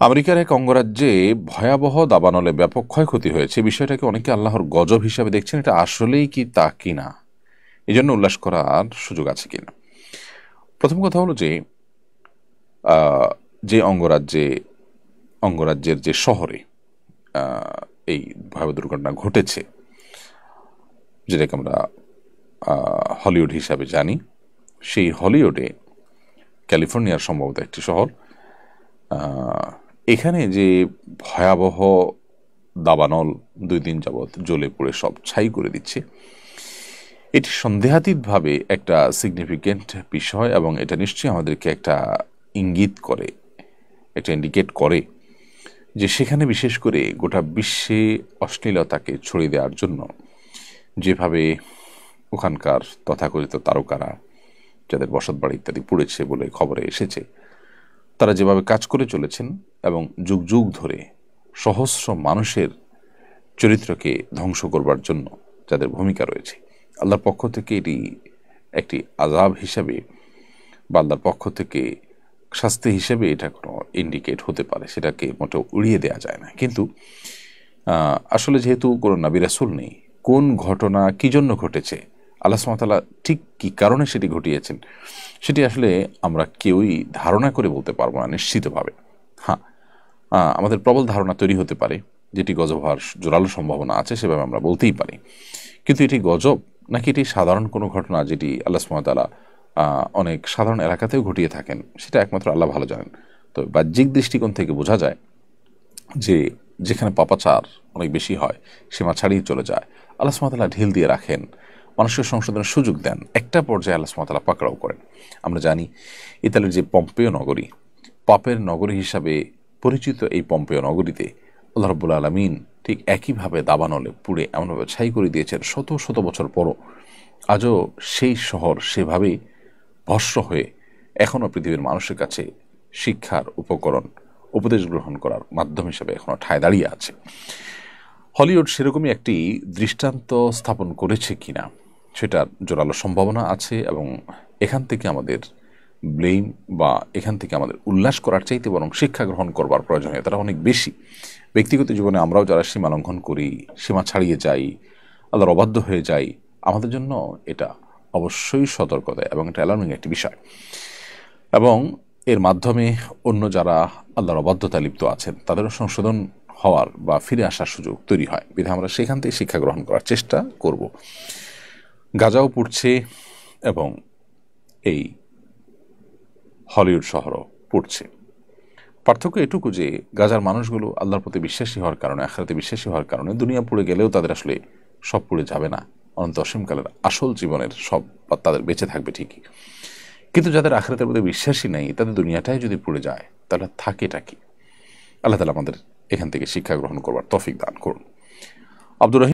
আমেরিকার এক অঙ্গরাজ্যে ভয়াবহ দাবানলে ব্যাপক ক্ষয়ক্ষতি হয়েছে। বিষয়টাকে অনেকে আল্লাহর গজব হিসাবে দেখছেন। এটা আসলেই কি তা কিনা, এই জন্য উল্লাস করার সুযোগ আছে কিনা। প্রথম কথা হলো যে যে অঙ্গরাজ্যের যে শহরে এই ভয়াবহ দুর্ঘটনা ঘটেছে, যেটাকে আমরা হলিউড হিসাবে জানি, সেই হলিউডে ক্যালিফোর্নিয়ার সম্ভবত একটি শহর, এখানে যে ভয়াবহ দাবানল 2 দিন যাবৎ জ্বলে পুড়ে সব ছাই করে দিচ্ছে, এটি সন্দেহাতীতভাবে একটা সিগনিফিকেন্ট বিষয় এবং এটা নিশ্চয়ই আমাদেরকে একটা ইঙ্গিত করে, একটা ইন্ডিকেট করে যে সেখানে বিশেষ করে গোটা বিশ্বে অশ্লীলতাকে ছড়িয়ে দেওয়ার জন্য যেভাবে ওখানকার তথাকথিত তারকারা, যাদের বসতবাড়ি ইত্যাদি পুড়েছে বলে খবরে এসেছে, তারা যেভাবে কাজ করে চলেছেন এবং যুগ যুগ ধরে সহস্র মানুষের চরিত্রকে ধ্বংস করবার জন্য যাদের ভূমিকা রয়েছে, আল্লাহর পক্ষ থেকে এটি একটি আযাব হিসাবে বা আল্লাহর পক্ষ থেকে শাস্তি হিসেবে এটা কোনো ইন্ডিকেট হতে পারে, সেটাকে মোটেও উড়িয়ে দেওয়া যায় না। কিন্তু আসলে যেহেতু কোনো নবী রাসূল নেই, কোন ঘটনা কী জন্য ঘটেছে, আল্লাহ সুবহানাহু ওয়া তাআলা ঠিক কী কারণে সেটি ঘটিয়েছেন, সেটি আসলে আমরা কেউই ধারণা করে বলতে পারবো না নিশ্চিতভাবে। হ্যাঁ, আমাদের প্রবল ধারণা তৈরি হতে পারে, যেটি গজব হওয়ার জোরালো সম্ভাবনা আছে, সেভাবে আমরা বলতেই পারি। কিন্তু এটি গজব নাকি এটি সাধারণ কোনো ঘটনা যেটি আল্লাহ সুবহানাহু ওয়া তাআলা অনেক সাধারণ এলাকাতেও ঘটিয়ে থাকেন, সেটা একমাত্র আল্লাহ ভালো জানেন। তো বাহ্যিক দৃষ্টিকোণ থেকে বোঝা যায় যে যেখানে পাপাচার অনেক বেশি হয়, সীমা ছাড়িয়ে চলে যায়, আল্লাহ সুবহানাহু ওয়া তাআলা ঢিল দিয়ে রাখেন, মানুষের সংশোধনের সুযোগ দেন, একটা পর্যায়ে আল্লাহ সুবহানাহু ওয়া তাআলা পাকড়াও করেন। আমরা জানি ইতালির যে পম্পেয় নগরী, পাপের নগরী হিসাবে পরিচিত এই পম্পেয় নগরীতে আল্লাহ রাব্বুল আলামিন ঠিক একইভাবে দাবানলে পুড়ে এমনভাবে ছাই করে দিয়েছেন, শত শত বছর পরও আজও সেই শহর সেভাবেই ভস্ম হয়ে এখনও পৃথিবীর মানুষের কাছে শিক্ষার উপকরণ, উপদেশ গ্রহণ করার মাধ্যম হিসেবে এখনও ঠায় দাঁড়িয়ে আছে। হলিউড সেরকমই একটি দৃষ্টান্ত স্থাপন করেছে কিনা সেটার জোরালো সম্ভাবনা আছে, এবং এখান থেকে আমাদের ব্লেম বা এখান থেকে আমাদের উল্লাস করার চাইতে বরং শিক্ষা গ্রহণ করবার প্রয়োজনীয়তাটা অনেক বেশি। ব্যক্তিগত জীবনে আমরাও যারা সীমা লঙ্ঘন করি, সীমা ছাড়িয়ে যাই, আল্লাহর অবাধ্য হয়ে যাই, আমাদের জন্য এটা অবশ্যই সতর্কতা এবং এটা অ্যালার্মিং একটি বিষয়। এবং এর মাধ্যমে অন্য যারা আল্লাহর অবাধ্যতায় লিপ্ত আছেন তাদেরও সংশোধন হওয়ার বা ফিরে আসার সুযোগ তৈরি হয়। বিধায় আমরা সেখান থেকে শিক্ষা গ্রহণ করার চেষ্টা করব। গাজাও পুড়ছে এবং এই হলিউড শহরও পুড়ছে। পার্থক্য এটুকু যে গাজার মানুষগুলো আল্লাহর প্রতি বিশ্বাসী হওয়ার কারণে, আখিরাতে বিশ্বাসী হওয়ার কারণে দুনিয়া পুড়ে গেলেও তাদের আসলে সব পুড়ে যাবে না, অনন্ত অসীমকালের আসল জীবনের সব তাদের বেঁচে থাকবে ঠিকই। কিন্তু যাদের আখিরাতের প্রতি বিশ্বাসী নেই, তাদের দুনিয়াটাই যদি পুড়ে যায় তাহলে থাকেটা কি? আল্লাহ তাআলা আমাদের এখান থেকে শিক্ষা গ্রহণ করবার তৌফিক দান করুন। আব্দুর রহিম